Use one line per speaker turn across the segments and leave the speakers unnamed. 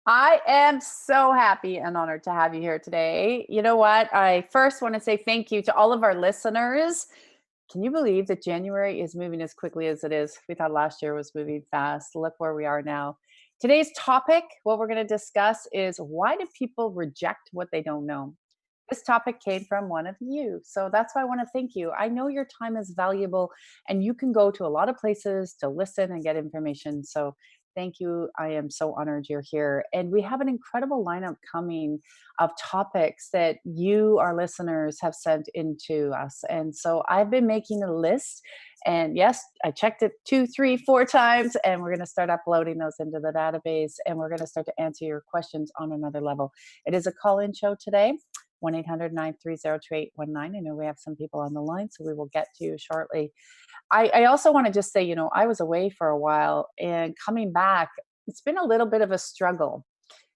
I am so happy and honored to have you here today. You know what? I first want to say thank you to all of our listeners. Can you believe that January is moving as quickly as it is? We thought last year was moving fast. Look where we are now. Today's topic, what we're going to discuss is why do people reject what they don't know? This topic came from one of you. So that's why I want to thank you. I know your time is valuable and you can go to a lot of places to listen and get information. So thank you. I am so honored you're here. And we have an incredible lineup coming of topics that you, our listeners, have sent into us. And so I've been making a list. And yes, I checked it two, three, four times, and we're going to start uploading those into the database. And we're going to start to answer your questions on another level. It is a call in show today. 1-800-930-2819. I know we have some people on the line, so we will get to you shortly. I also want to just say, I was away for a while and coming back, it's been a little bit of a struggle.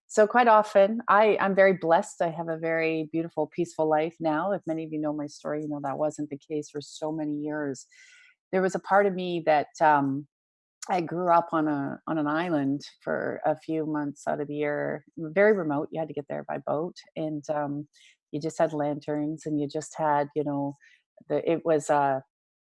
So quite often, I'm very blessed. I have a very beautiful, peaceful life now. If many of you know my story, you know that wasn't the case for so many years. There was a part of me that I grew up on an island for a few months out of the year, very remote. You had to get there by boat, and you just had lanterns, and you just had, it was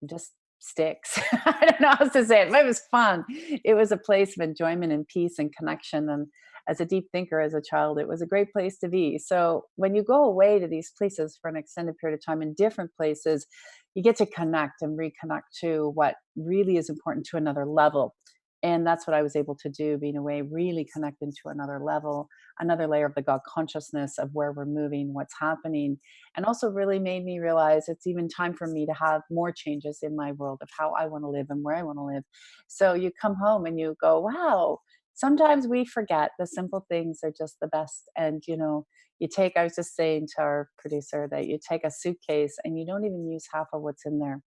just sticks. I don't know how to say it, but it was fun. It was a place of enjoyment and peace and connection. And as a deep thinker as a child, it was a great place to be. So when you go away to these places for an extended period of time in different places, you get to connect and reconnect to what really is important to another level. And that's what I was able to do, being away, really connecting to another level, another layer of the God consciousness of where we're moving, what's happening, and also really made me realize it's even time for me to have more changes in my world of how I want to live and where I want to live. So you come home and you go, wow, sometimes we forget the simple things are just the best. And, I was just saying to our producer that you take a suitcase and you don't even use half of what's in there.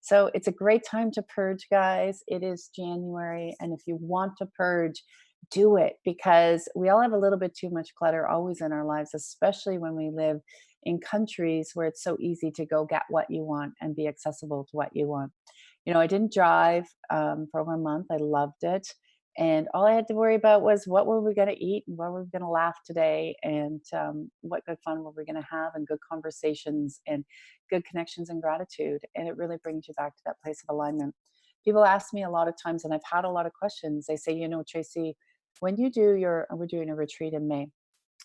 So it's a great time to purge, guys. It is January. And if you want to purge, do it because we all have a little bit too much clutter always in our lives, especially when we live in countries where it's so easy to go get what you want and be accessible to what you want. I didn't drive for over a month. I loved it. And all I had to worry about was what were we going to eat and what were we going to laugh today and what good fun were we going to have and good conversations and good connections and gratitude. And it really brings you back to that place of alignment. People ask me a lot of times, and I've had a lot of questions. They say, Tracy, when you do we're doing a retreat in May,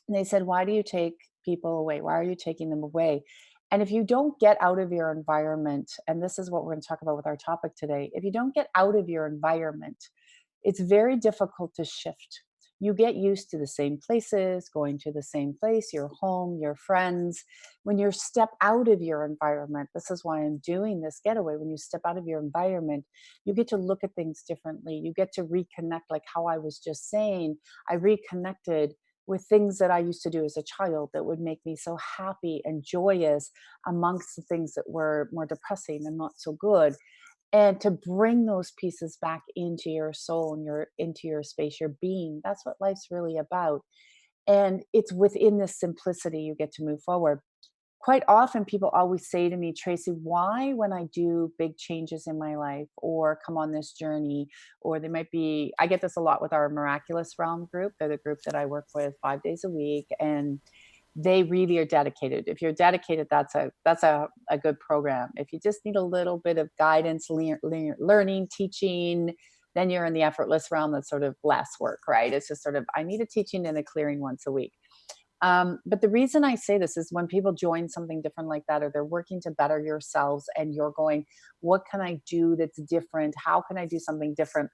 and they said, why do you take people away? Why are you taking them away? And if you don't get out of your environment, and this is what we're going to talk about with our topic today, if you don't get out of your environment, it's very difficult to shift. You get used to the same places, going to the same place, your home, your friends. When you step out of your environment, this is why I'm doing this getaway. When you step out of your environment, you get to look at things differently. You get to reconnect, like how I was just saying. I reconnected with things that I used to do as a child that would make me so happy and joyous amongst the things that were more depressing and not so good, and to bring those pieces back into your soul and into your space, your being. That's what life's really about. And it's within this simplicity you get to move forward. Quite often people always say to me, Tracy, why when I do big changes in my life or come on this journey, or they might be, I get this a lot with our Miraculous Realm group. They're the group that I work with 5 days a week, and they really are dedicated. If you're dedicated, that's a good program. If you just need a little bit of guidance, learning, teaching, then you're in the effortless realm. That's sort of less work, right? It's just sort of, I need a teaching and a clearing once a week. But the reason I say this is when people join something different like that, or they're working to better yourselves and you're going, what can I do that's different? How can I do something different?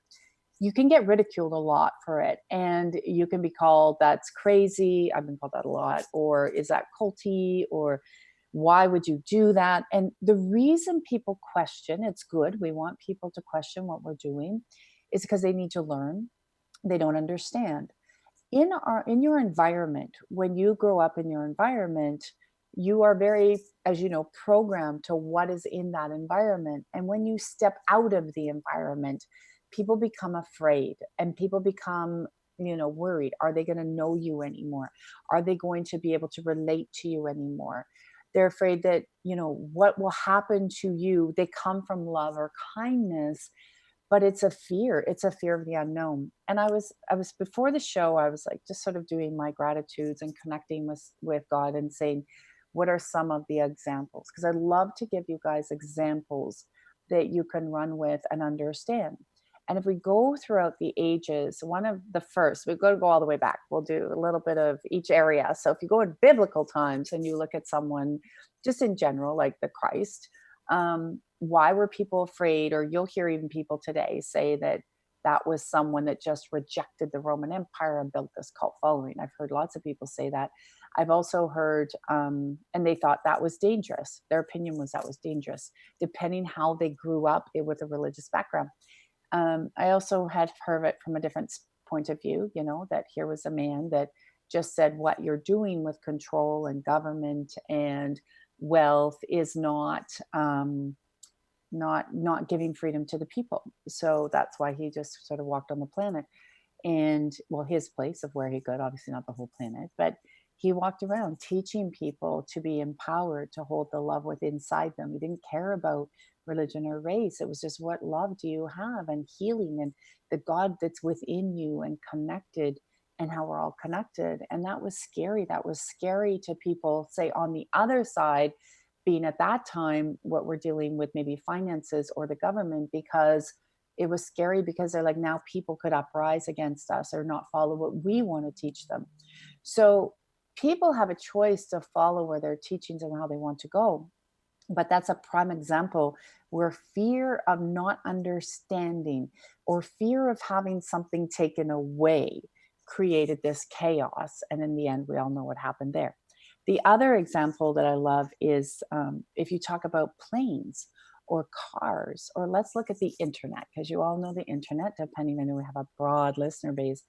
You can get ridiculed a lot for it. And you can be called, that's crazy. I've been called that a lot. Or is that culty? Or why would you do that? And the reason people question, it's good. We want people to question what we're doing, is because they need to learn. They don't understand in your environment. When you grow up in your environment, you are very, as you know, programmed to what is in that environment. And when you step out of the environment, people become afraid and people become, worried. Are they going to know you anymore? Are they going to be able to relate to you anymore? They're afraid that, what will happen to you. They come from love or kindness, but it's a fear of the unknown. And I was before the show, I was like just sort of doing my gratitudes and connecting with God and saying, what are some of the examples? Because I love to give you guys examples that you can run with and understand. And if we go throughout the ages, one of the first, we've got to go all the way back. We'll do a little bit of each area. So if you go in biblical times and you look at someone just in general, like the Christ, why were people afraid? Or you'll hear even people today say that that was someone that just rejected the Roman Empire and built this cult following. I've heard lots of people say that. I've also heard, and they thought that was dangerous. Their opinion was that was dangerous, depending how they grew up with a religious background. I also had heard it from a different point of view, that here was a man that just said what you're doing with control and government and wealth is not giving freedom to the people. So that's why he just sort of walked on the planet. And well, his place of where he could, obviously not the whole planet, but he walked around teaching people to be empowered to hold the love within inside them. He didn't care about religion or race. It was just, what love do you have, and healing, and the God that's within you, and connected, and how we're all connected. And that was scary. That was scary to people, say, on the other side, being at that time what we're dealing with, maybe finances or the government, because it was scary, because they're like, now people could uprise against us or not follow what we want to teach them. So people have a choice to follow where their teachings and how they want to go. But that's a prime example where fear of not understanding or fear of having something taken away created this chaos. And in the end, we all know what happened there. The other example that I love is, if you talk about planes or cars, or let's look at the internet, because you all know the internet, depending, I know we have a broad listener base.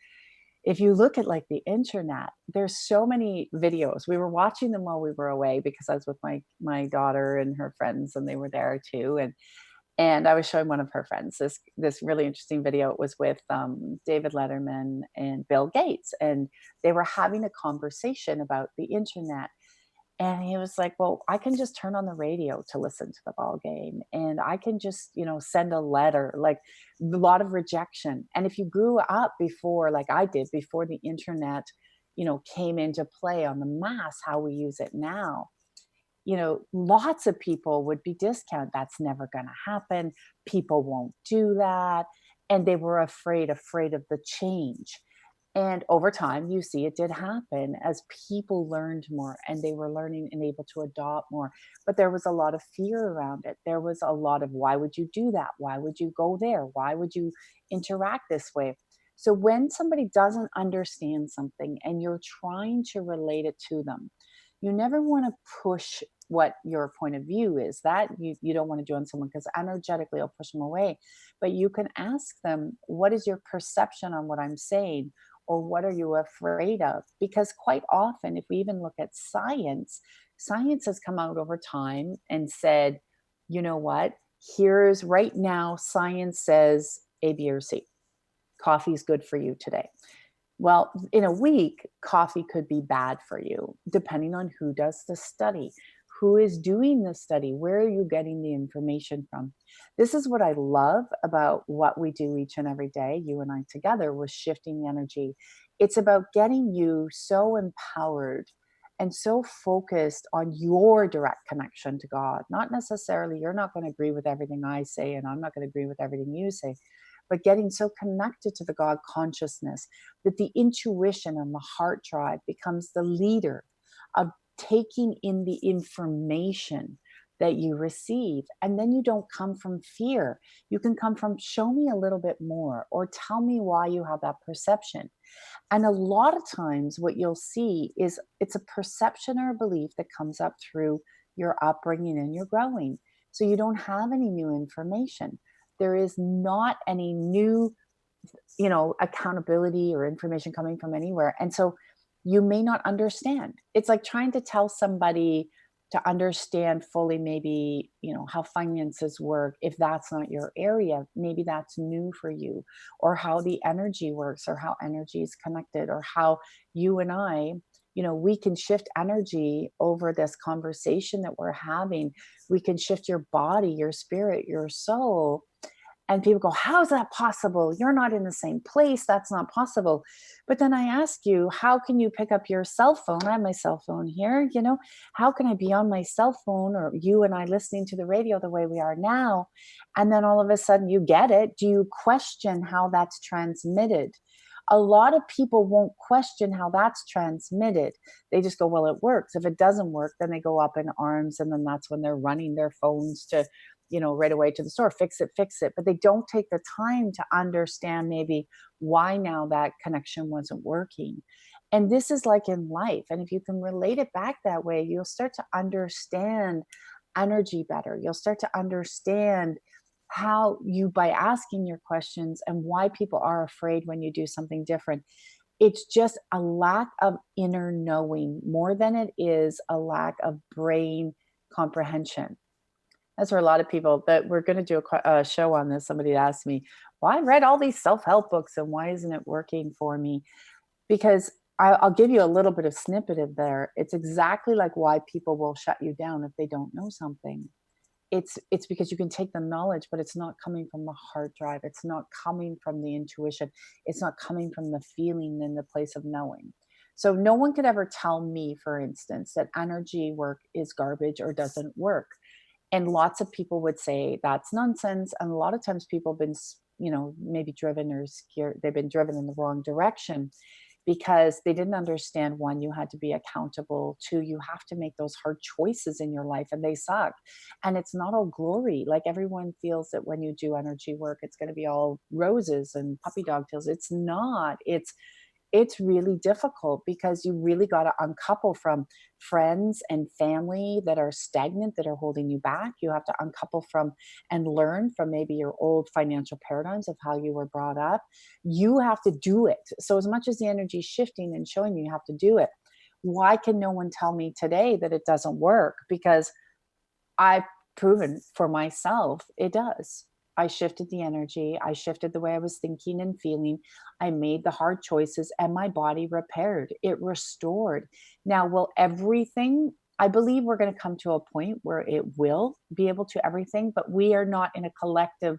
If you look at like the internet, there's so many videos. We were watching them while we were away because I was with my daughter and her friends, and they were there too. And I was showing one of her friends this really interesting video. It was with David Letterman and Bill Gates, and they were having a conversation about the internet. And he was like, well, I can just turn on the radio to listen to the ball game. And I can just, send a letter, like a lot of rejection. And if you grew up before, like I did, before the internet, came into play on the mass, how we use it now, lots of people would be discounted. That's never going to happen. People won't do that. And they were afraid of the change. And over time, you see it did happen as people learned more and they were learning and able to adopt more. But there was a lot of fear around it. There was a lot of, why would you do that? Why would you go there? Why would you interact this way? So when somebody doesn't understand something and you're trying to relate it to them, you never want to push what your point of view is. That you don't want to do on someone, because energetically it'll push them away. But you can ask them, what is your perception on what I'm saying? Or what are you afraid of? Because quite often, if we even look at science, science has come out over time and said, you know what? Here's right now, science says A, B, or C. Coffee is good for you today. Well, in a week, coffee could be bad for you, depending on who does the study, who is doing the study, where are you getting the information from? This is what I love about what we do each and every day, you and I together, with shifting the energy. It's about getting you so empowered and so focused on your direct connection to God. Not necessarily, you're not going to agree with everything I say, and I'm not going to agree with everything you say, but getting so connected to the God consciousness that the intuition and the heart drive becomes the leader of taking in the information that you receive. And then you don't come from fear. You can come from, show me a little bit more, or tell me why you have that perception. And a lot of times, what you'll see is it's a perception or a belief that comes up through your upbringing and your growing. So you don't have any new information. There is not any new, accountability or information coming from anywhere. And so you may not understand. It's like trying to tell somebody to understand fully, maybe, how finances work. If that's not your area, maybe that's new for you, or how the energy works, or how energy is connected, or how you and I, we can shift energy over this conversation that we're having. We can shift your body, your spirit, your soul. And people go, how's that possible? You're not in the same place. That's not possible. But then I ask you, how can you pick up your cell phone? I have my cell phone here. How can I be on my cell phone, or you and I listening to the radio the way we are now? And then all of a sudden you get it. Do you question how that's transmitted? A lot of people won't question how that's transmitted. They just go, well, it works. If it doesn't work, then they go up in arms. And then that's when they're running their phones to, right away to the store, fix it, fix it. But they don't take the time to understand maybe why now that connection wasn't working. And this is like in life. And if you can relate it back that way, you'll start to understand energy better. You'll start to understand how you, by asking your questions, and why people are afraid when you do something different. It's just a lack of inner knowing more than it is a lack of brain comprehension. That's where a lot of people, that we're going to do a show on this. Somebody asked me, well, I read all these self-help books and why isn't it working for me? Because I'll give you a little bit of snippet of there. It's exactly like why people will shut you down if they don't know something. It's because you can take the knowledge, but it's not coming from the hard drive. It's not coming from the intuition. It's not coming from the feeling in the place of knowing. So no one could ever tell me, for instance, that energy work is garbage or doesn't work. And lots of people would say that's nonsense. And a lot of times people have been, maybe driven or scared. They've been driven in the wrong direction because they didn't understand, one, you had to be accountable, two, you have to make those hard choices in your life and they suck. And it's not all glory. Like everyone feels that when you do energy work, it's going to be all roses and puppy dog tails. It's not. It's really difficult because you really got to uncouple from friends and family that are stagnant, that are holding you back. You have to uncouple from and learn from maybe your old financial paradigms of how you were brought up. You have to do it. So as much as the energy is shifting and showing you have to do it, why can no one tell me today that it doesn't work? Because I've proven for myself it does. I shifted the energy. I shifted the way I was thinking and feeling. I made the hard choices and my body repaired. It restored. Now, will everything, I believe we're going to come to a point where it will be able to everything, but we are not in a collective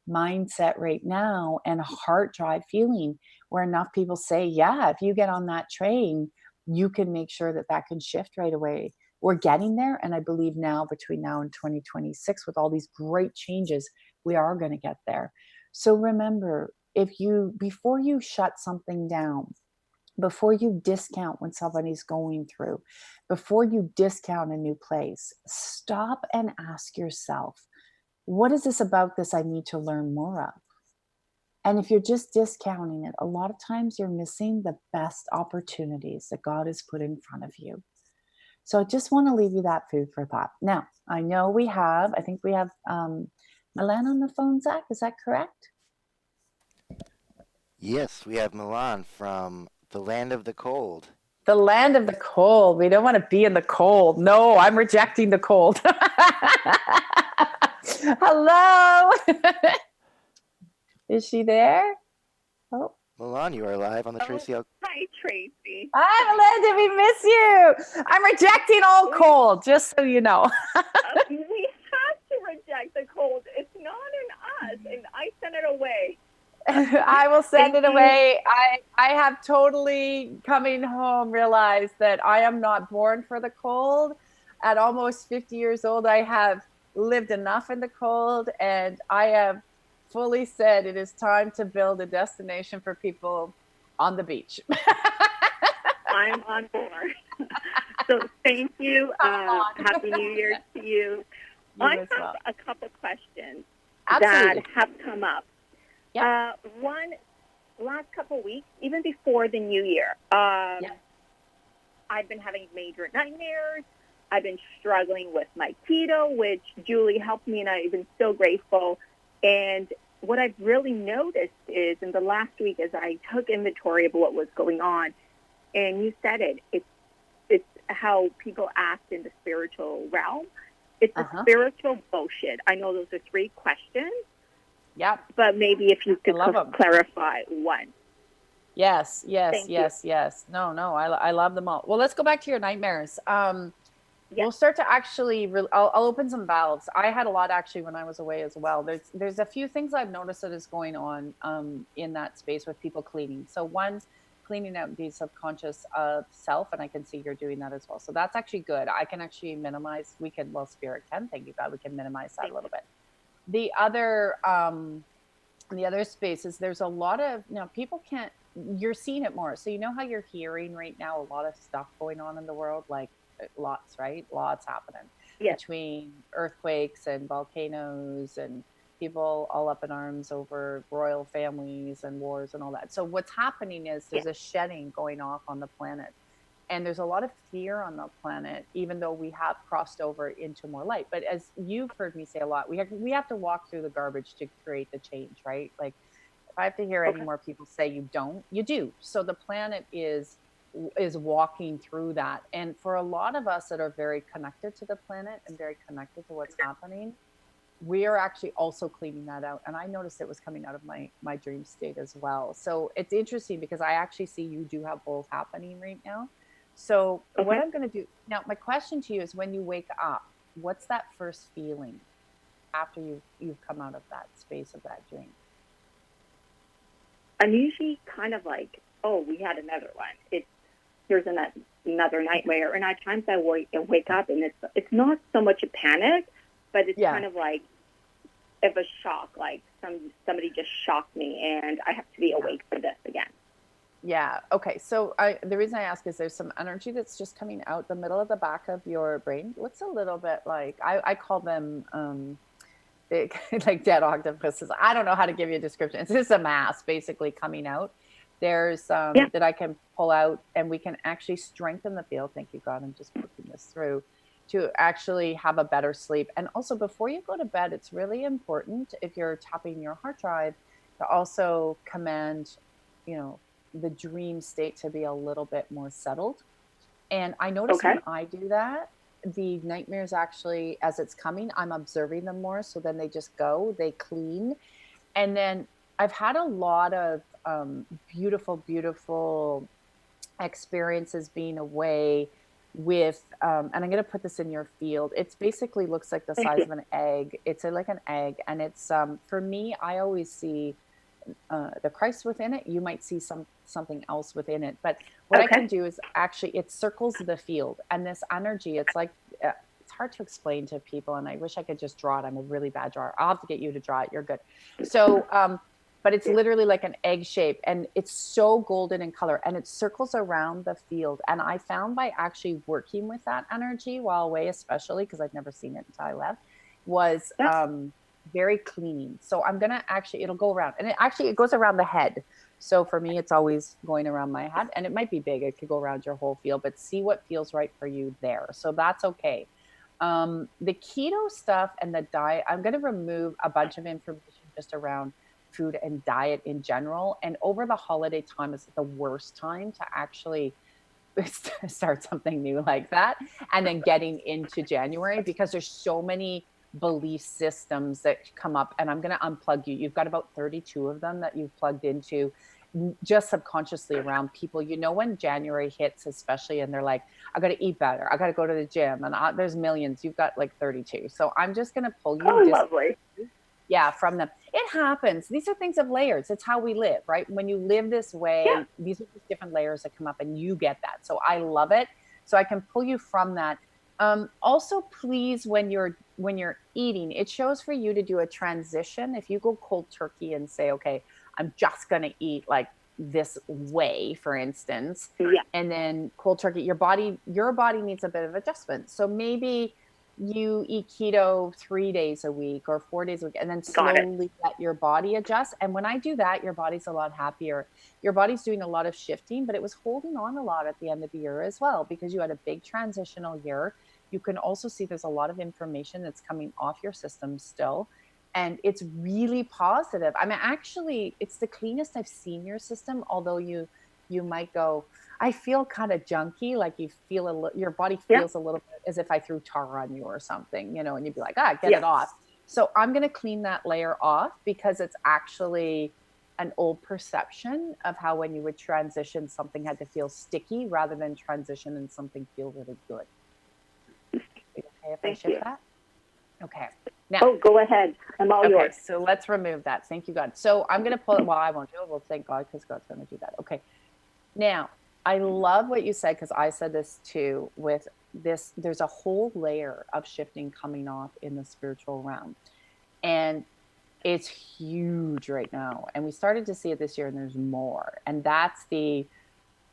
mindset right now and a heart drive feeling where enough people say, yeah, if you get on that train, you can make sure that that can shift right away. We're getting there. And I believe now, between now and 2026, with all these great changes, we are going to get there. So remember, before you shut something down, before you discount when somebody's going through, before you discount a new place, stop and ask yourself, what is this about this I need to learn more of? And if you're just discounting it, a lot of times you're missing the best opportunities that God has put in front of you. So I just want to leave you that food for thought. Now, I know I think we have Milan on the phone, Zach. Is that correct?
Yes, we have Milan from the land of the cold.
The land of the cold. We don't want to be in the cold. No, I'm rejecting the cold. Hello. Is she there? Oh.
Milan, you are live on the Tracy L.
Hi, Tracy.
Hi, Melinda. We miss you. I'm rejecting all cold, just so you know.
We have to reject the cold. It's not in us, and I sent it away.
I will send it away. I have totally, coming home, realized that I am not born for the cold. At almost 50 years old, I have lived enough in the cold, and I have fully said it is time to build a destination for people on the beach.
I'm on board. So thank you. Happy New Year to you. I have a couple questions that have come up. Yep. One, last couple weeks, even before the new year, I've been having major nightmares. I've been struggling with my keto, which Julie helped me, and I've been so grateful. And what I've really noticed is in the last week, as I took inventory of what was going on, and you said it's how people act in the spiritual realm. It's a spiritual bullshit. I know those are three questions.
Yep.
But maybe if you could clarify one.
Yes. No, I love them all. Well, let's go back to your nightmares.
Yes.
we'll start to actually I'll open some valves. I had a lot actually when I was away as well. There's a few things I've noticed that is going on in that space with people cleaning. So one, cleaning out the subconscious of self, and I can see you're doing that as well, so that's actually good. I can actually minimize, we can, well, spirit can, thank you God, we can minimize that a
Thank
little
you.
bit. The other spaces, there's a lot of, now people can't, you're seeing it more, so you know how you're hearing right now a lot of stuff going on in the world, like lots, right, lots happening
Yes.
between earthquakes and volcanoes and people all up in arms over royal families and wars and all that. So what's happening is
Yes.
there's a shedding going off on the planet, and there's a lot of fear on the planet, even though we have crossed over into more light. But as you've heard me say a lot, we have to walk through the garbage to create the change, right? Like if I have to hear any
Okay.
more people say you don't, you do. So the planet is walking through that, and for a lot of us that are very connected to the planet and very connected to what's happening, we are actually also cleaning that out. And I noticed it was coming out of my dream state as well. So it's interesting because I actually see you do have both happening right now. So what
Okay.
I'm going to do now, my question to you is, when you wake up, what's that first feeling after you've come out of that space of that dream?
I'm usually kind of like, oh, we had another one. Here's another nightmare. And at times I wake up and it's not so much a panic, but it's
Yeah.
kind of like of a shock, like somebody just shocked me and I have to be awake for this again.
Yeah. Okay. So the reason I ask is there's some energy that's just coming out the middle of the back of your brain. Looks a little bit like, I call them big, like dead octopuses. I don't know how to give you a description. It's just a mass basically coming out. There's
Yeah.
that I can pull out, and we can actually strengthen the field. Thank you, God. I'm just working this through to actually have a better sleep. And also, before you go to bed, it's really important, if you're tapping your heart drive, to also command, you know, the dream state to be a little bit more settled. And I notice
Okay.
when I do that, the nightmares actually, as it's coming, I'm observing them more. So then they just go, they clean. And then I've had a lot of beautiful, beautiful experiences being away with, and I'm going to put this in your field. It's basically looks like the
Thank
size
you.
of an egg. It's like an egg. And it's, for me, I always see the Christ within it. You might see something else within it. But what I
Okay.
can do is actually, it circles the field, and this energy. It's like it's hard to explain to people, and I wish I could just draw it. I'm a really bad drawer. I'll have to get you to draw it. You're good. So, but it's literally like an egg shape, and it's so golden in color, and it circles around the field. And I found by actually working with that energy while away, especially because I'd never seen it until I left, was
Yeah.
very cleaning. So I'm gonna actually, it'll go around, and it goes around the head. So for me, it's always going around my head, and it might be big. It could go around your whole field, but see what feels right for you there. So that's okay. The keto stuff and the diet, I'm going to remove a bunch of information just around food and diet in general. And over the holiday time is the worst time to actually start something new like that. And then getting into January, because there's so many belief systems that come up, and I'm going to unplug you. You've got about 32 of them that you've plugged into just subconsciously around people. You know, when January hits, especially, and they're like, I got to eat better, I got to go to the gym, and there's millions. You've got like 32. So I'm just going to pull you
Oh,
just,
lovely.
yeah, from them. It happens. These are things of layers. It's how we live, right? When you live this
Yeah.
way, these are just different layers that come up, and you get that. So I love it. So I can pull you from that. Also, please, when you're eating, it shows for you to do a transition. If you go cold turkey and say, okay, I'm just gonna eat like this way, for instance,
Yeah.
and then cold turkey, your body needs a bit of adjustment. So maybe you eat keto 3 days a week or 4 days a week, and then
Got it.
slowly let your body adjust. And when I do that, your body's a lot happier. Your body's doing a lot of shifting, but it was holding on a lot at the end of the year as well, because you had a big transitional year. You can also see there's a lot of information that's coming off your system still. And it's really positive. I mean, actually, it's the cleanest I've seen your system, although you might go, I feel kind of junky, like you feel your body
Yeah.
feels a little bit as if I threw tar on you or something, and you'd be like, ah, get
Yeah.
it off. So I'm going to clean that layer off, because it's actually an old perception of how when you would transition, something had to feel sticky rather than transition and something feel really good. okay if I
Thank
shift
you.
that? Okay. Now,
Oh, go ahead. I'm all
okay,
yours.
so let's remove that. Thank you, God. So I'm going to pull it. Well, I won't do it. Well, thank God, because God's going to do that. Okay. Now, I love what you said, because I said this too with this. There's a whole layer of shifting coming off in the spiritual realm. And it's huge right now. And we started to see it this year, and there's more. And that's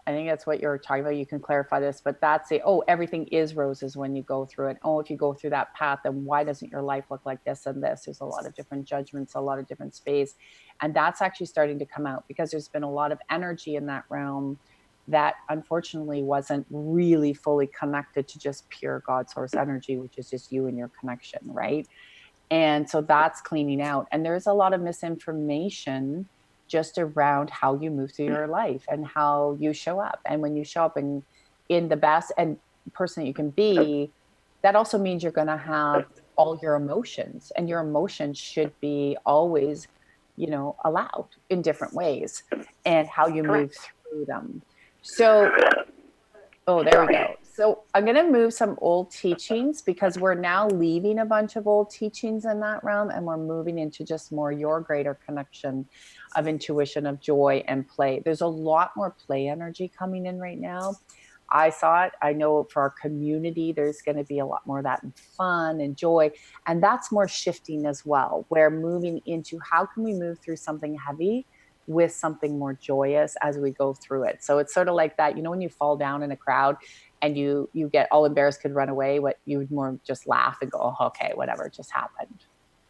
I think that's what you're talking about. You can clarify this, but that's everything is roses when you go through it. Oh, if you go through that path, then why doesn't your life look like this and this? There's a lot of different judgments, a lot of different space. And that's actually starting to come out, because there's been a lot of energy in that realm that unfortunately wasn't really fully connected to just pure God source energy, which is just you and your connection, right? And so that's cleaning out. And there's a lot of misinformation just around how you move through your life and how you show up. And when you show up in the best and person that you can be, that also means you're going to have all your emotions, and your emotions should be always, allowed in different ways, and how you move
Correct.
through them. So oh, there we go. So I'm going to move some old teachings, because we're now leaving a bunch of old teachings in that realm, and we're moving into just more your greater connection of intuition, of joy and play. There's a lot more play energy coming in right now. I saw it. I know for our community, there's going to be a lot more of that and fun and joy. And that's more shifting as well. We're moving into how can we move through something heavy with something more joyous as we go through it. So it's sort of like that, when you fall down in a crowd and you get all embarrassed, could run away, what you would more just laugh and go, oh, okay, whatever just happened.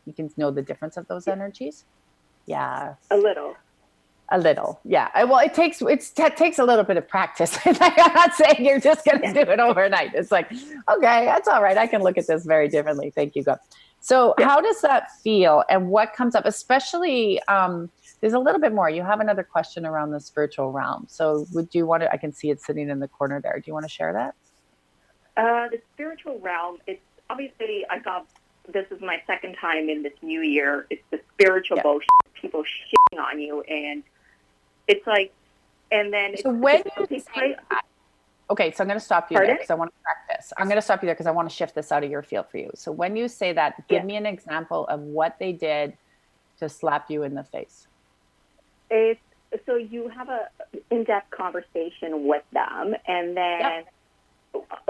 You can know the difference of those energies. Yeah.
A little.
A little, yeah. Well, it takes a little bit of practice. I'm not saying you're just going to do it overnight. It's like, okay, that's all right. I can look at this very differently. Thank you, God. So, how does that feel, and what comes up? Especially, there's a little bit more. You have another question around the spiritual realm. So, would you want to? I can see it sitting in the corner there. Do you want to share that?
The spiritual realm. It's obviously this is my second time in this new year. It's the spiritual bullshit. People shitting on you, and it's like, and then
so when you
say,
okay, so I'm going to stop you there, because I want to practice. I'm going to stop you there because I want to shift this out of your field for you. So when you say that, give me an example of what they did to slap you in the face.
So you have a in-depth conversation with them, and then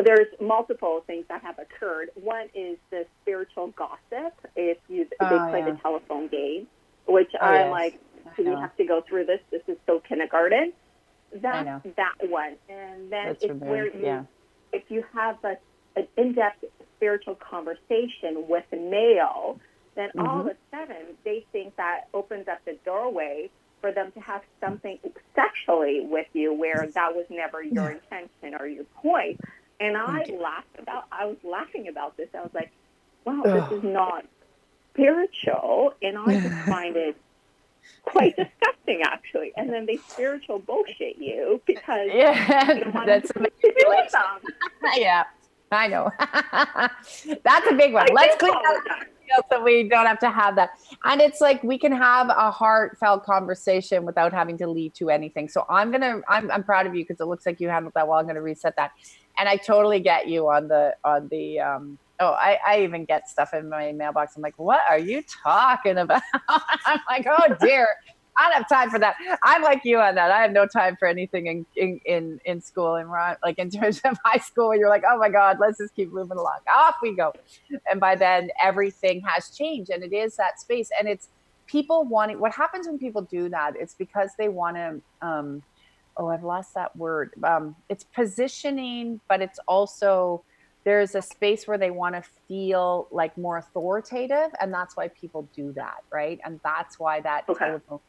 there's multiple things that have occurred. One is the spiritual gossip. If they play the telephone game, which I'm like, do we have to go through this? This is so kindergarten. That's that one. And then it's where if you have an in-depth spiritual conversation with a male, then all of a sudden they think that opens up the doorway for them to have something sexually with you, where that was never your intention or your point. And I was laughing about this. I was like, wow, this is not spiritual. And I just find it quite disgusting, actually. And then they spiritual bullshit you because
that's a manipulation. Yeah, I know. That's a big one. Let's clean that so we don't have to have that. And it's like we can have a heartfelt conversation without having to lead to anything. So I'm proud of you, because it looks like you handled that well. I'm going to reset that. And I totally get you on the I even get stuff in my mailbox. I'm like, what are you talking about? I'm like, oh dear. I don't have time for that. I'm like you on that. I have no time for anything in school, and like in terms of high school, where you're like, oh my God, let's just keep moving along. Off we go. And by then everything has changed, and it is that space. And it's people wanting, what happens when people do that, it's because they want to, I've lost that word. It's positioning, but it's also, there's a space where they want to feel like more authoritative. And that's why people do that. Right. And that's why that telephone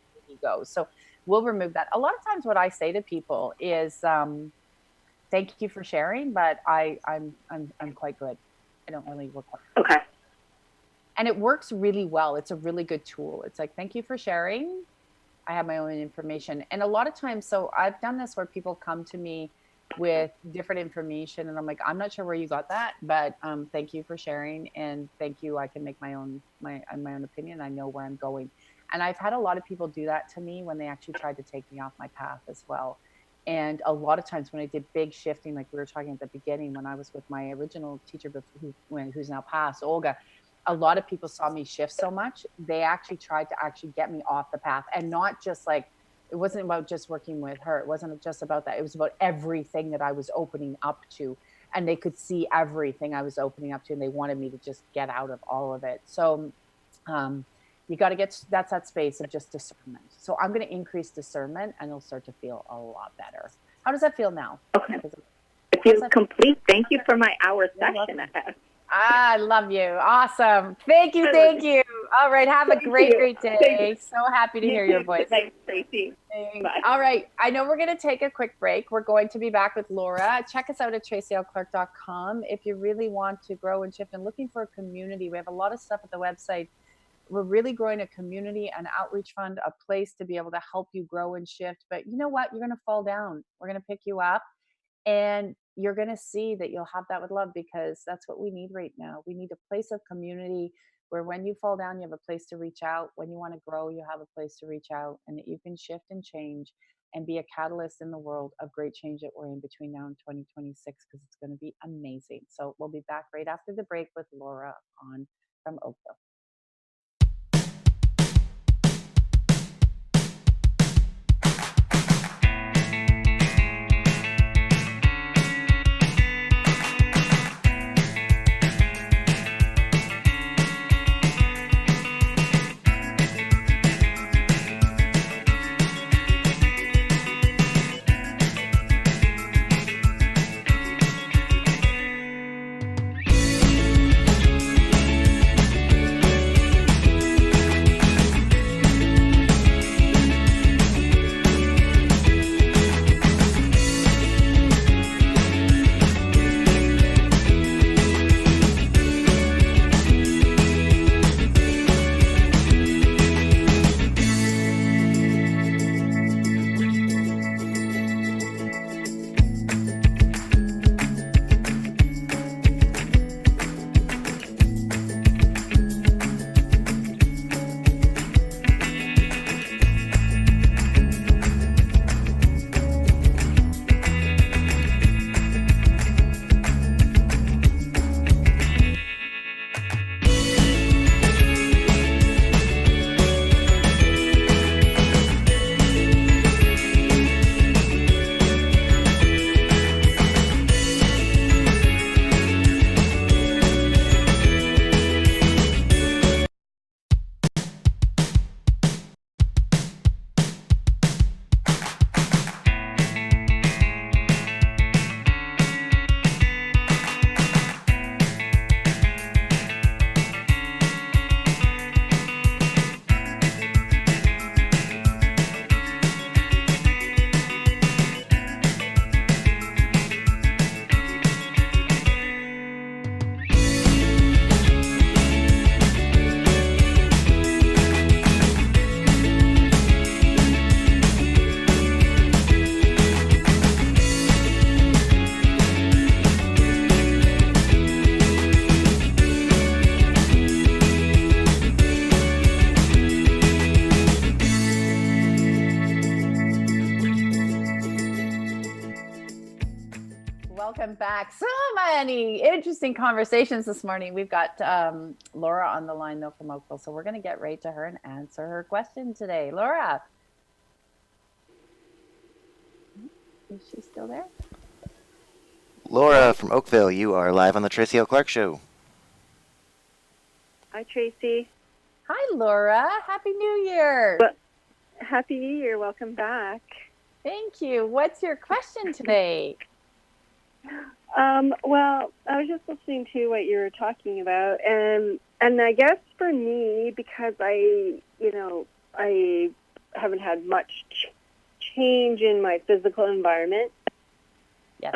goes. So we'll remove that. A lot of times what I say to people is, thank you for sharing, but I'm quite good. I don't really require.
Okay.
And it works really well. It's a really good tool. It's like, thank you for sharing. I have my own information. And a lot of times, so I've done this where people come to me with different information, and I'm like, I'm not sure where you got that, but thank you for sharing, and thank you. I can make my own opinion. I know where I'm going. And I've had a lot of people do that to me when they actually tried to take me off my path as well. And a lot of times when I did big shifting, like we were talking at the beginning, when I was with my original teacher, who's now passed, Olga, a lot of people saw me shift so much, they actually tried to actually get me off the path. And not just like, it wasn't about just working with her. It wasn't just about that. It was about everything that I was opening up to. And they could see everything I was opening up to, and they wanted me to just get out of all of it. So you got to get, that's that space of just discernment. So I'm going to increase discernment, and you'll start to feel a lot better. How does that feel now?
Okay. It feels complete. Thank you for my hour session.
I love you. Awesome. Thank you. Thank you. All right. Have a great day. So happy to hear your voice.
Thanks, Tracy.
Bye. All right. I know we're going to take a quick break. We're going to be back with Laura. Check us out at tracylclark.com if you really want to grow and shift and looking for a community. We have a lot of stuff at the website. We're really growing a community, an outreach fund, a place to be able to help you grow and shift. But you know what? You're going to fall down. We're going to pick you up, and you're going to see that you'll have that with love, because that's what we need right now. We need a place of community where when you fall down, you have a place to reach out. When you want to grow, you have a place to reach out, and that you can shift and change and be a catalyst in the world of great change that we're in between now and 2026, because it's going to be amazing. So we'll be back right after the break with Laura on from Oakville. Welcome back. So many interesting conversations this morning. We've got Laura on the line, though, from Oakville. So we're going to get right to her and answer her question today. Laura. Is she still there?
Laura from Oakville, you are live on the Tracy L. Clark Show.
Hi, Tracy.
Hi, Laura. Happy New Year.
Happy New Year. Welcome back.
Thank you. What's your question today?
Well, I was just listening to what you were talking about, and I guess for me, because I haven't had much change in my physical environment.
Yes.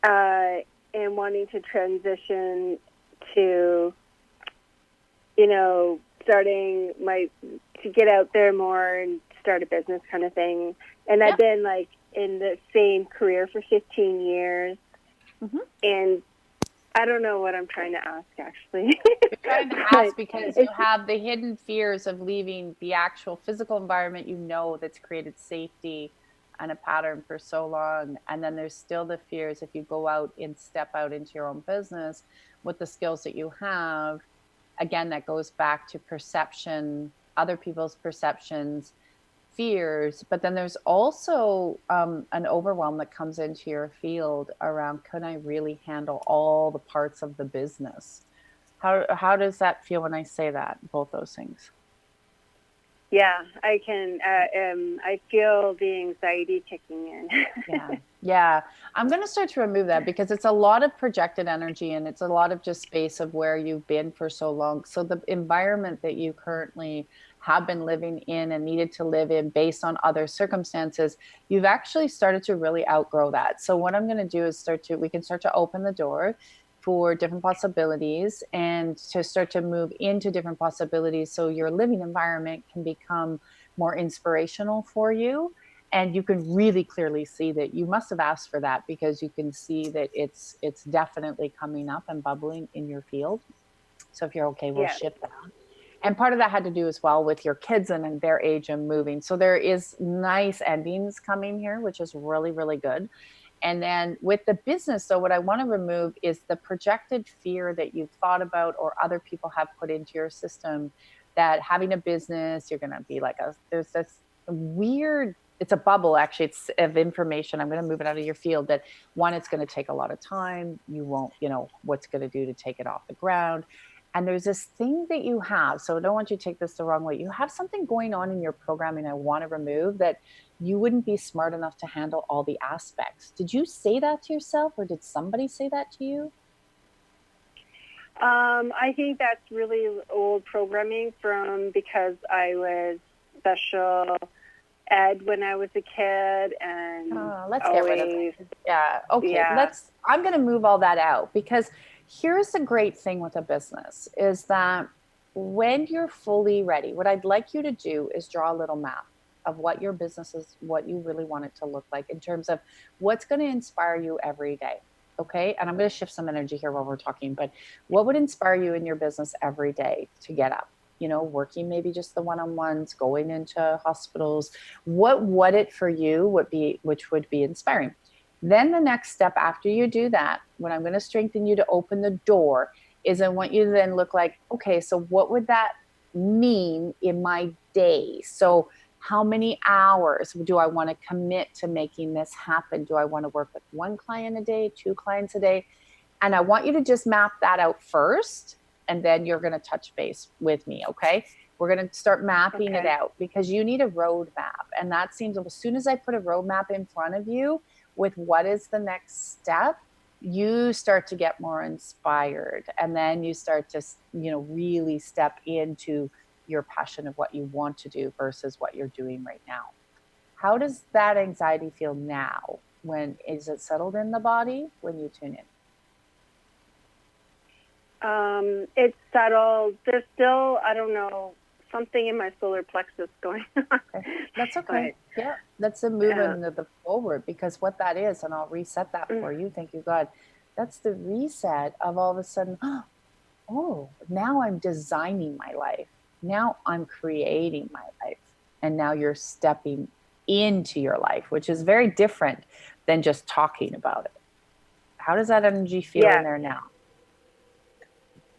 And wanting to transition to, starting to get out there more and start a business kind of thing. And I've been in the same career for 15 years.
Mm-hmm.
And I don't know what I'm trying to ask, actually.
You're trying to ask because you have the hidden fears of leaving the actual physical environment that's created safety and a pattern for so long. And then there's still the fears if you go out and step out into your own business with the skills that you have. Again, that goes back to perception, other people's perceptions, fears. But then there's also an overwhelm that comes into your field around, can I really handle all the parts of the business? How does that feel when I say that, both those things?
Yeah, I can. I feel the anxiety kicking in.
Yeah. I'm going to start to remove that because it's a lot of projected energy and it's a lot of just space of where you've been for so long. So the environment that you currently have been living in and needed to live in based on other circumstances, you've actually started to really outgrow that. So what I'm going to do is we can start to open the door for different possibilities and to start to move into different possibilities so your living environment can become more inspirational for you. And you can really clearly see that you must have asked for that because you can see that it's definitely coming up and bubbling in your field. So if you're okay, we'll
Yes.
shift that. And part of that had to do as well with your kids and their age and moving. So there is nice endings coming here, which is really, really good. And then with the business, so what I want to remove is the projected fear that you've thought about or other people have put into your system that having a business, you're going to be like there's this weird, it's a bubble actually, it's of information. I'm going to move it out of your field that one, it's going to take a lot of time. You won't, what's going to do to take it off the ground. And there's this thing that you have. So I don't want you to take this the wrong way. You have something going on in your programming I want to remove that you wouldn't be smart enough to handle all the aspects. Did you say that to yourself or did somebody say that to you?
I think that's really old programming from because I was special ed when I was a kid and
let's
always,
get rid of it. Yeah. Okay.
Yeah.
I'm going to move all that out because here's the great thing with a business is that when you're fully ready, what I'd like you to do is draw a little map of what your business is, what you really want it to look like in terms of what's going to inspire you every day. Okay. And I'm going to shift some energy here while we're talking, but what would inspire you in your business every day to get up? Working maybe just the one-on-ones, going into hospitals. What would it for you which would be inspiring? Then the next step after you do that, when I'm going to strengthen you to open the door, is I want you to then look like, okay, so what would that mean in my day? So how many hours do I want to commit to making this happen? Do I want to work with one client a day, two clients a day? And I want you to just map that out first. And then you're going to touch base with me. Okay. We're going to start mapping it out because you need a roadmap. And that seems, as soon as I put a roadmap in front of you with what is the next step, you start to get more inspired. And then you start to, really step into your passion of what you want to do versus what you're doing right now. How does that anxiety feel now? Is it settled in the body when you tune in?
It's settled. There's still, I don't know, something in my solar plexus going on.
Okay. That's okay. But, yeah. That's the movement of the forward because what that is, and I'll reset that for you. Thank you, God. That's the reset of all of a sudden, oh, now I'm designing my life. Now I'm creating my life. And now you're stepping into your life, which is very different than just talking about it. How does that energy feel in there now?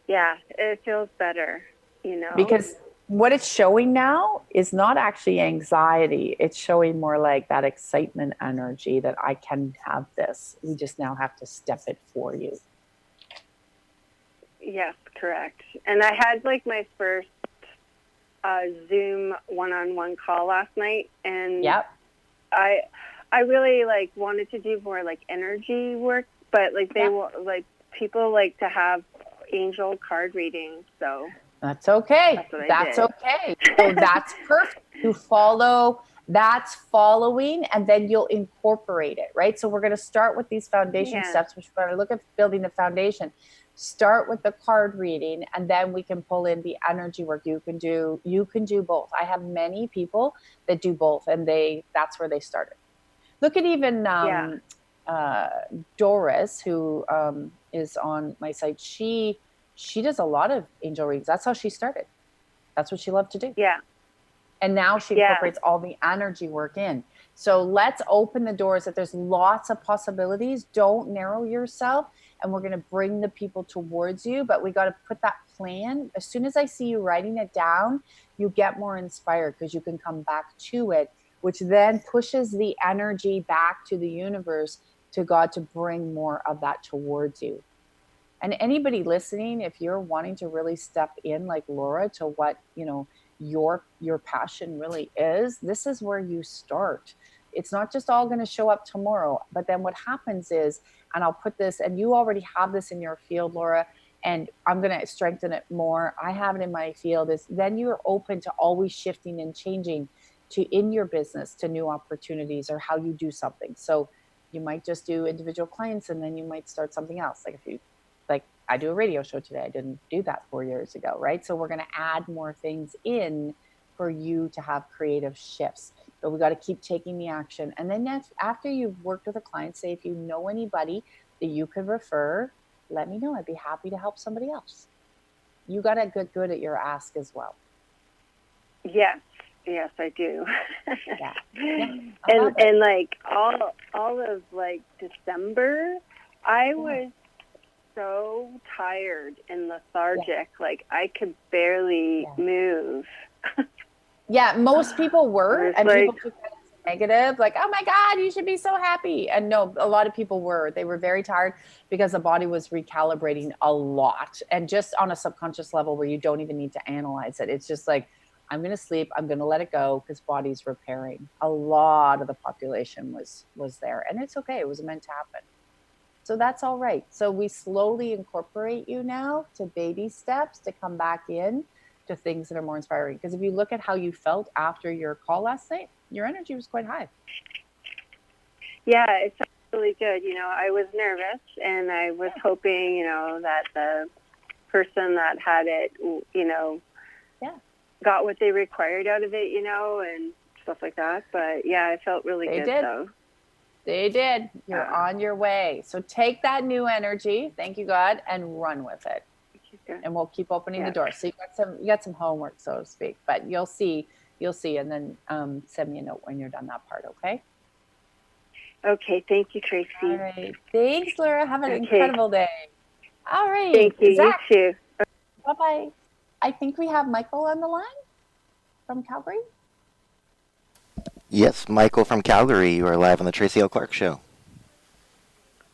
Yeah, it feels better,
Because what it's showing now is not actually anxiety. It's showing more like that excitement energy that I can have this. We just now have to step it for you.
Yes, correct. And I had my first Zoom one-on-one call last night, and I really wanted to do more energy work, but people like to have angel card readings, so
that's okay. That's okay. So that's perfect. You follow, that's following, and then you'll incorporate it, right? So we're going to start with these foundation steps, which we're going to look at building the foundation. Start with the card reading, and then we can pull in the energy work. You can do both. I have many people that do both, and that's where they started. Look at even Doris, who is on my site. She does a lot of angel readings. That's how she started. That's what she loved to do.
Yeah.
And now she incorporates all the energy work in. So let's open the doors that there's lots of possibilities. Don't narrow yourself, and we're going to bring the people towards you, but we got to put that plan. As soon as I see you writing it down, you get more inspired because you can come back to it, which then pushes the energy back to the universe, to God, to bring more of that towards you. And anybody listening, if you're wanting to really step in like Laura to what, you know, your passion really is, this is where you start. It's not just all going to show up tomorrow, but then what happens is, and I'll put this, and you already have this in your field, Laura, and I'm going to strengthen it more. I have it in my field, is then you're open to always shifting and changing to in your business to new opportunities or how you do something. So you might just do individual clients, and then you might start something else. Like if you, like I do a radio show today. I didn't do that 4 years ago, right? So we're going to add more things in for you to have creative shifts. But we got to keep taking the action. And then after you've worked with a client, say if you know anybody that you could refer, let me know. I'd be happy to help somebody else. You got to get good at your ask as well.
Yes, I do.
Yeah.
And like all of like December, I was so tired and lethargic. Like I could barely move.
Yeah, most people were, and
like,
people took that as negative, like, oh my God, you should be so happy. And no, a lot of people were. They were very tired because the body was recalibrating a lot, and just on a subconscious level where you don't even need to analyze it. It's just like, I'm going to sleep. I'm going to let it go because body's repairing. A lot of the population was there, and it's okay. It was meant to happen. So that's all right. So we slowly incorporate you now to baby steps to come back in to things that are more inspiring. Because if you look at how you felt after your call last night, your energy was quite high.
Yeah, it felt really good. You know, I was nervous, and I was hoping, you know, that the person that had it, you know, got what they required out of it, you know, and stuff like that. But yeah, it felt really good though.
They did. You're on your way. So take that new energy, thank you God, and run with it. And we'll keep opening the door. So you got some homework, so to speak, but you'll see, and then send me a note when you're done that part, okay?
Okay, thank you, Tracy.
All right. Thanks, Laura. Have an incredible day. All right.
Thank you.
Zach.
You too.
Bye-bye. I think we have Michael on the line from Calgary.
Yes, Michael from Calgary. You are live on the Tracy L. Clark Show.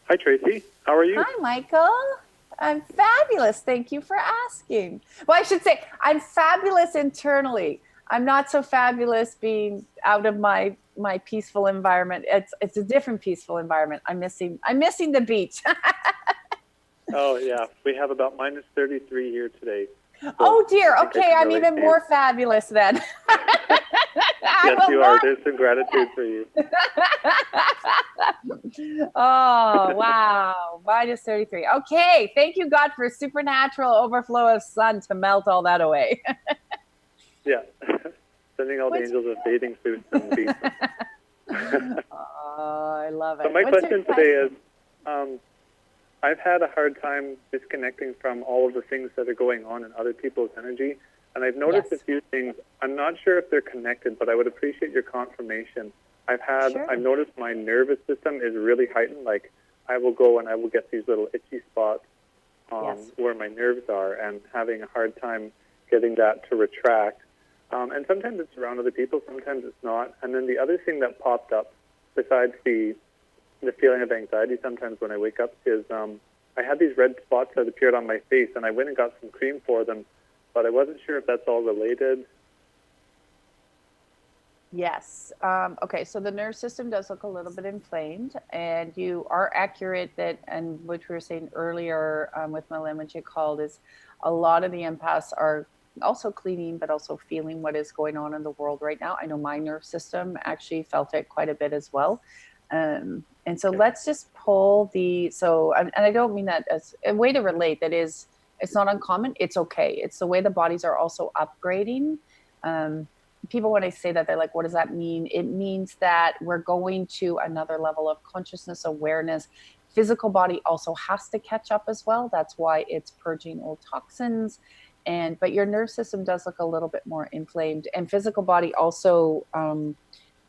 Hi, Tracy. How are you?
Hi, Michael. I'm fabulous. Thank you for asking. Well, I should say I'm fabulous internally. I'm not so fabulous being out of my peaceful environment. It's a different peaceful environment. I'm missing the beach.
Oh, yeah. We have about minus 33 here today. So
oh, dear. Okay, I'm even more fabulous then.
Yes, you are. There's some gratitude for you.
Oh, wow. Minus 33. Okay. Thank you, God, for a supernatural overflow of sun to melt all that away.
Yeah. Sending all the angels with bathing suits and beads.
Oh, I love it.
So my question today is, I've had a hard time disconnecting from all of the things that are going on in other people's energy. And I've noticed a few things. I'm not sure if they're connected, but I would appreciate your confirmation. I've noticed my nervous system is really heightened. Like I will go and I will get these little itchy spots where my nerves are, and having a hard time getting that to retract. And sometimes it's around other people, sometimes it's not. And then the other thing that popped up, besides the feeling of anxiety sometimes when I wake up, is I had these red spots that appeared on my face, and I went and got some cream for them, but I wasn't sure if that's all related.
Yes. Okay, so the nerve system does look a little bit inflamed, and you are accurate that, and which we were saying earlier with Malin when she called, is a lot of the empaths are also cleaning, but also feeling what is going on in the world right now. I know my nerve system actually felt it quite a bit as well. And so let's just pull and I don't mean that as a way to relate, that is, it's not uncommon. It's okay. It's the way the bodies are also upgrading. People, when I say that, they're like, what does that mean? It means that we're going to another level of consciousness, awareness. Physical body also has to catch up as well. That's why it's purging old toxins. But your nerve system does look a little bit more inflamed, and physical body also,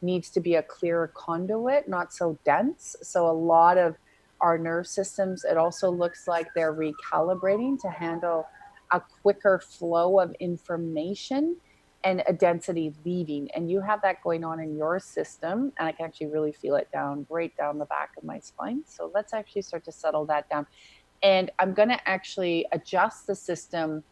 needs to be a clearer conduit, not so dense. So a lot of our nerve systems, it also looks like they're recalibrating to handle a quicker flow of information and a density leaving. And you have that going on in your system. And I can actually really feel it right down the back of my spine. So let's actually start to settle that down. And I'm going to actually adjust the system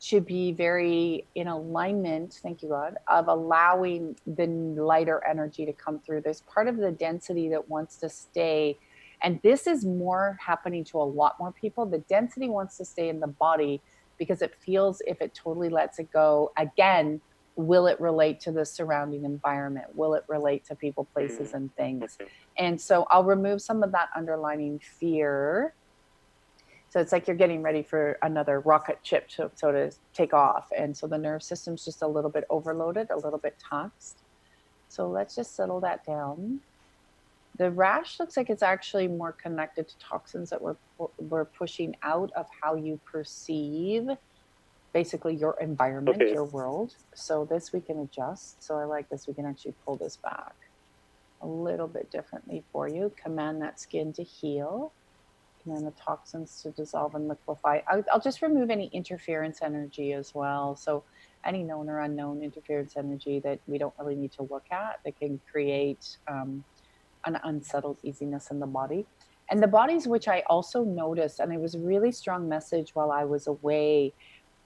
to be very in alignment, thank you, God, of allowing the lighter energy to come through. There's part of the density that wants to stay. And this is more happening to a lot more people. The density wants to stay in the body because it feels if it totally lets it go, again, will it relate to the surrounding environment? Will it relate to people, places, and things? And so I'll remove some of that underlining fear. So it's like you're getting ready for another rocket ship to take off. And so the nerve system's just a little bit overloaded, a little bit taxed. So let's just settle that down. The rash looks like it's actually more connected to toxins that we're pushing out of how you perceive basically your environment, your world. So this we can adjust. So I like this. We can actually pull this back a little bit differently for you. Command that skin to heal. Command the toxins to dissolve and liquefy. I'll just remove any interference energy as well. So any known or unknown interference energy that we don't really need to look at that can create an unsettled easiness in the body. And the bodies, which I also noticed, and it was a really strong message while I was away,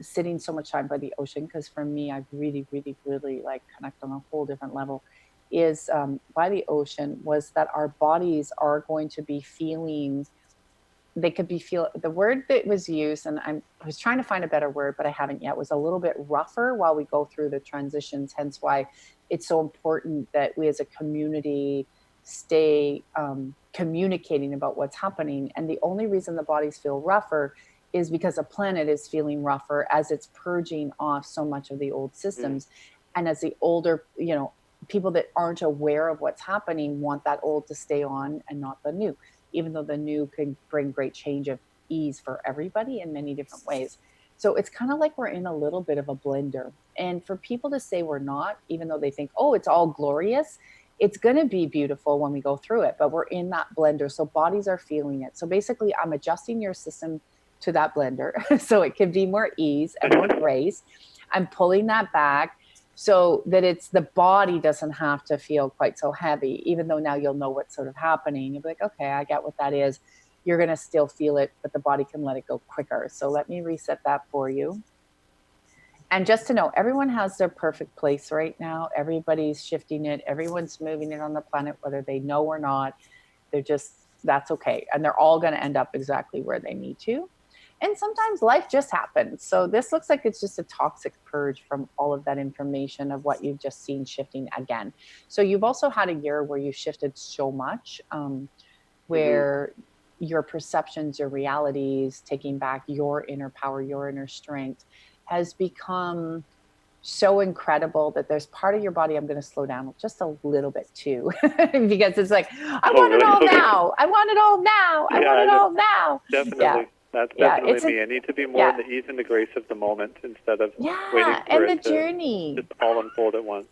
sitting so much time by the ocean, because for me, I really, really, really like connect on a whole different level, is by the ocean, was that our bodies are going to be feeling, they could be the word that was used, and I was trying to find a better word, but I haven't yet, was a little bit rougher while we go through the transitions, hence why it's so important that we as a community stay communicating about what's happening. And the only reason the bodies feel rougher is because the planet is feeling rougher as it's purging off so much of the old systems. And as the older, people that aren't aware of what's happening want that old to stay on and not the new, even though the new could bring great change of ease for everybody in many different ways. So it's kind of like we're in a little bit of a blender. And for people to say we're not, even though they think, oh, it's all glorious, it's going to be beautiful when we go through it, but we're in that blender. So bodies are feeling it. So basically I'm adjusting your system to that blender so it can be more ease and more grace. I'm pulling that back so that the body doesn't have to feel quite so heavy, even though now you'll know what's sort of happening. You'll be like, okay, I get what that is. You're going to still feel it, but the body can let it go quicker. So let me reset that for you. And just to know, everyone has their perfect place right now. Everybody's shifting it. Everyone's moving it on the planet, whether they know or not. That's okay. And they're all going to end up exactly where they need to. And sometimes life just happens. So this looks like it's just a toxic purge from all of that information of what you've just seen shifting again. So you've also had a year where you shifted so much, where your perceptions, your realities, taking back your inner power, your inner strength has become so incredible that there's part of your body, I'm going to slow down just a little bit too, because it's like, I want it all now. I want it all now. I want it all now.
Definitely. Yeah. That's definitely me. I need to be more in the ease and the grace of the moment instead of waiting for it to just all unfold at once.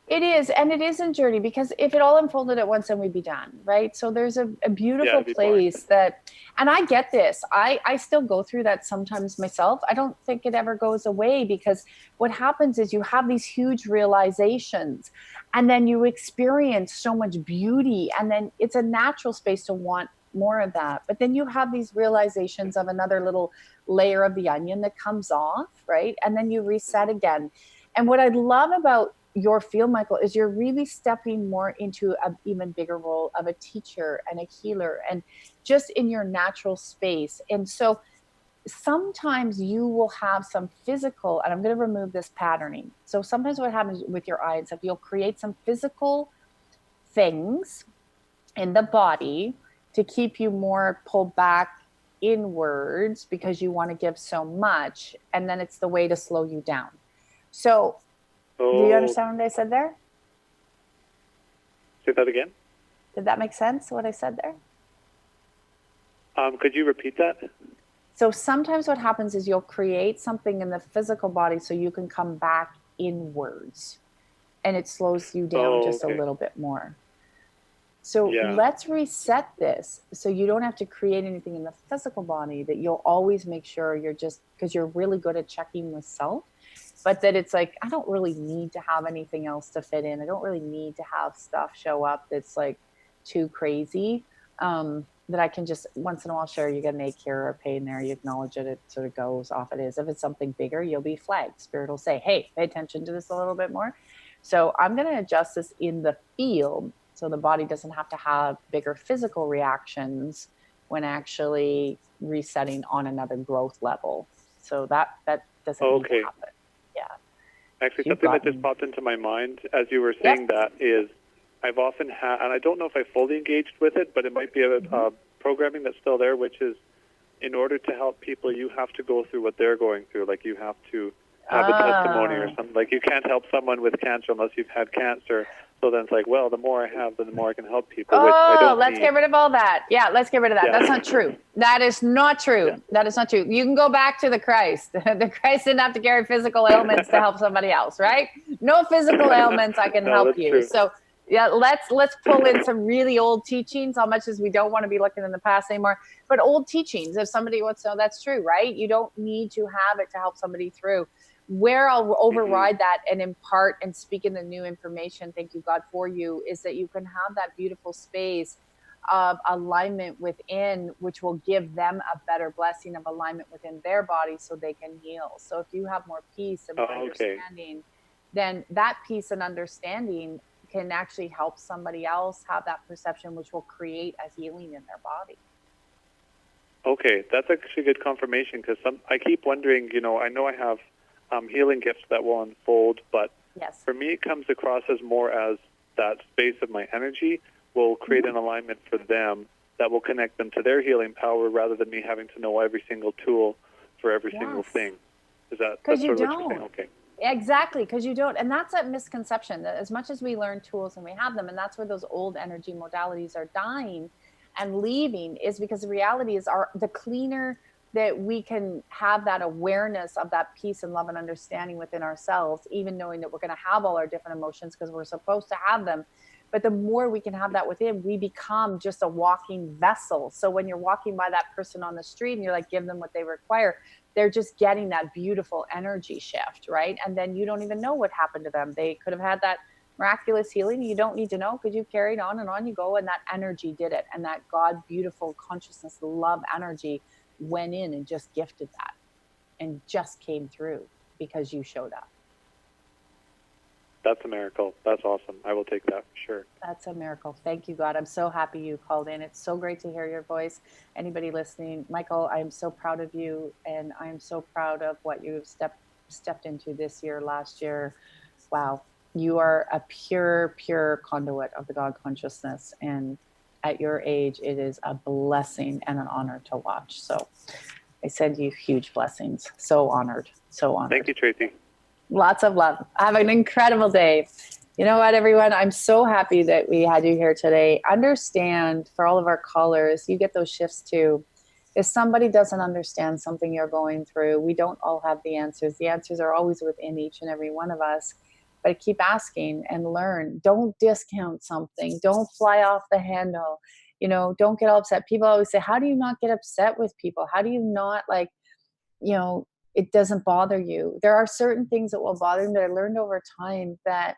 It is, and it is a journey, because if it all unfolded at once, then we'd be done, right? So there's a beautiful place that, and I get this. I still go through that sometimes myself. I don't think it ever goes away, because what happens is you have these huge realizations, and then you experience so much beauty, and then it's a natural space to want more of that. But then you have these realizations of another little layer of the onion that comes off, right? And then you reset again. And what I love about your field, Michael, is you're really stepping more into an even bigger role of a teacher and a healer, and just in your natural space. And so sometimes you will have some physical, and I'm going to remove this patterning. So sometimes what happens with your eyes is that you'll create some physical things in the body to keep you more pulled back inwards because you want to give so much, and then it's the way to slow you down. So do you understand what I said there?
Say that again.
Did that make sense, what I said there?
Could you repeat that?
So sometimes what happens is you'll create something in the physical body so you can come back inwards. and it slows you down just a little bit more. So
Yeah.
let's reset this so you don't have to create anything in the physical body, that you'll always make sure you're just, because you're really good at checking with self, but that it's like, I don't really need to have anything else to fit in. I don't really need to have stuff show up that's like too crazy. That I can just once in a while share, you get an ache here or a pain there, you acknowledge it, it sort of goes off. It is. If it's something bigger, you'll be flagged. Spirit will say, hey, pay attention to this a little bit more. So I'm going to adjust this in the field so the body doesn't have to have bigger physical reactions when actually resetting on another growth level. So that doesn't need to happen. Yeah.
Actually, something that just popped into my mind as you were saying that is, I've often had, and I don't know if I fully engaged with it, but it might be a programming that's still there, which is, in order to help people, you have to go through what they're going through. Like, you have to have a testimony or something. Like, you can't help someone with cancer unless you've had cancer. So then it's like, well, the more I have, then the more I can help people. Which I don't
let's get rid of all that. Yeah, let's get rid of that. Yeah. That's not true. That is not true. Yeah. That is not true. You can go back to the Christ. The Christ didn't have to carry physical ailments to help somebody else, right? No physical ailments, I can help you. True. So yeah, let's pull in some really old teachings, as much as we don't want to be looking in the past anymore, but old teachings. If somebody wants to know, that's true, right? You don't need to have it to help somebody through. Where I'll override that and impart and speak in the new information, thank you, God, for you, is that you can have that beautiful space of alignment within, which will give them a better blessing of alignment within their body so they can heal. So if you have more peace and more understanding, then that peace and understanding can actually help somebody else have that perception, which will create a healing in their body.
Okay, that's actually good confirmation, because I keep wondering, I know I have healing gifts that will unfold, but for me it comes across as more as that space of my energy will create an alignment for them that will connect them to their healing power, rather than me having to know every single tool for every single thing. Is that that's sort of what you're saying? Okay.
Exactly, because you don't. And that's a misconception, that as much as we learn tools and we have them, and that's where those old energy modalities are dying and leaving, is because the reality is the cleaner that we can have that awareness of that peace and love and understanding within ourselves, even knowing that we're going to have all our different emotions because we're supposed to have them. But the more we can have that within, we become just a walking vessel. So when you're walking by that person on the street and you're like, give them what they require, they're just getting that beautiful energy shift, right? And then you don't even know what happened to them. They could have had that miraculous healing. You don't need to know, because you carried on and on you go, and that energy did it. And that God, beautiful consciousness, love energy went in and just gifted that and just came through because you showed up.
That's a miracle. That's awesome. I will take that for sure.
That's a miracle. Thank you, God. I'm so happy you called in. It's so great to hear your voice. Anybody listening, Michael, I am so proud of you, and I am so proud of what you've stepped into this year, last year. Wow. You are a pure conduit of the God consciousness, and at your age, it is a blessing and an honor to watch. So I send you huge blessings. So honored. So honored.
Thank you, Tracy.
Lots of love. Have an incredible day. You know what, everyone? I'm so happy that we had you here today. Understand, for all of our callers, you get those shifts too. If somebody doesn't understand something you're going through, we don't all have the answers. The answers are always within each and every one of us. But keep asking and learn. Don't discount something. Don't fly off the handle. Don't get all upset. People always say, how do you not get upset with people? How do you not it doesn't bother you? There are certain things that will bother me that I learned over time, that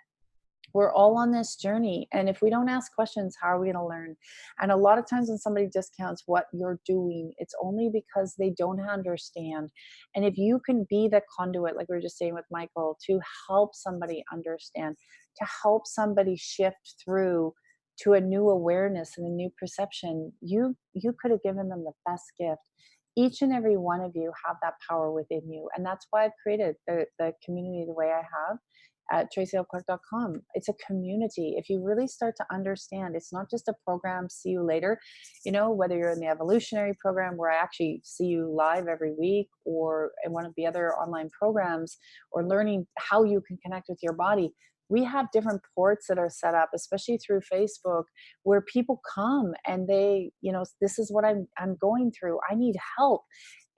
we're all on this journey. And if we don't ask questions, how are we going to learn? And a lot of times when somebody discounts what you're doing, it's only because they don't understand. And if you can be the conduit, like we were just saying with Michael, to help somebody understand, to help somebody shift through to a new awareness and a new perception, you could have given them the best gift. Each and every one of you have that power within you. And that's why I've created the community the way I have at tracylclark.com. It's a community. If you really start to understand, it's not just a program, see you later, whether you're in the evolutionary program where I actually see you live every week, or in one of the other online programs, or learning how you can connect with your body. We have different ports that are set up, especially through Facebook, where people come and they, this is what I'm going through. I need help.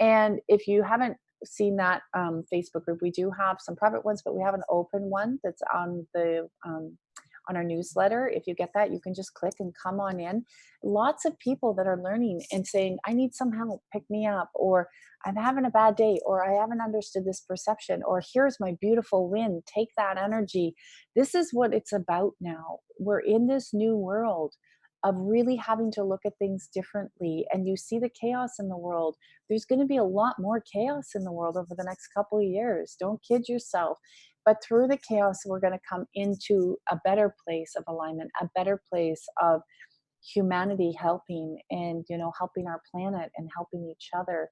And if you haven't seen that Facebook group. We do have some private ones, but we have an open one that's on our newsletter. If you get that, you can just click and come on in. Lots of people that are learning and saying, I need some help, pick me up, or I'm having a bad day, or I haven't understood this perception, or here's my beautiful win. Take that energy. This is what it's about now. We're in this new world of really having to look at things differently. And you see the chaos in the world. There's going to be a lot more chaos in the world over the next couple of years. Don't kid yourself. But through the chaos, we're going to come into a better place of alignment, a better place of humanity helping and, helping our planet and helping each other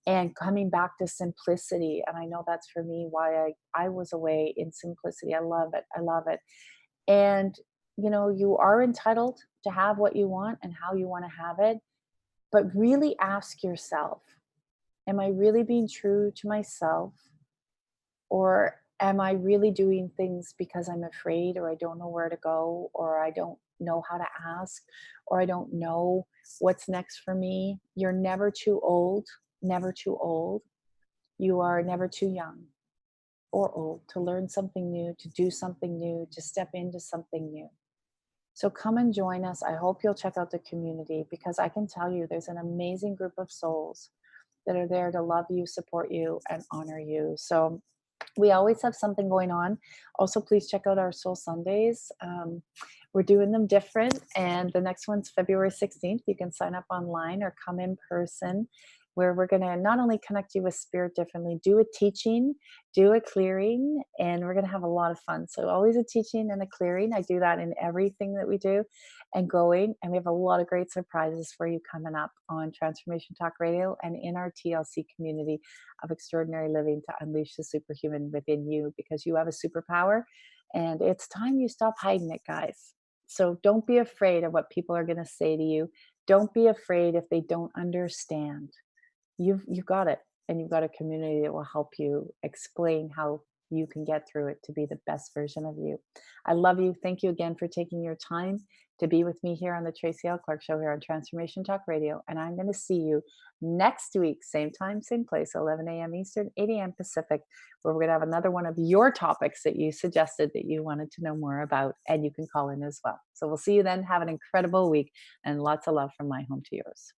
and coming back to simplicity. And I know that's for me why I was away in simplicity. I love it. I love it. And, you are entitled to have what you want and how you want to have it. But really ask yourself, am I really being true to myself? Or am I really doing things because I'm afraid, or I don't know where to go, or I don't know how to ask, or I don't know what's next for me? You're never too old, never too old. You are never too young or old to learn something new, to do something new, to step into something new. So come and join us. I hope you'll check out the community, because I can tell you there's an amazing group of souls that are there to love you, support you, and honor you. So we always have something going on. Also, please check out our Soul Sundays. We're doing them different, and the next one's February 16th. You can sign up online or come in person, where we're going to not only connect you with spirit differently, do a teaching, do a clearing, and we're going to have a lot of fun. So always a teaching and a clearing. I do that in everything that we do and and we have a lot of great surprises for you coming up on Transformation Talk Radio and in our TLC community of extraordinary living to unleash the superhuman within you, because you have a superpower and it's time you stop hiding it, guys. So don't be afraid of what people are going to say to you. Don't be afraid if they don't understand. You've got it, and you've got a community that will help you explain how you can get through it to be the best version of you. I love you. Thank you again for taking your time to be with me here on the Tracy L. Clark Show here on Transformation Talk Radio. And I'm going to see you next week, same time, same place, 11 a.m. Eastern, 8 a.m. Pacific, where we're going to have another one of your topics that you suggested that you wanted to know more about, and you can call in as well. So we'll see you then. Have an incredible week, and lots of love from my home to yours.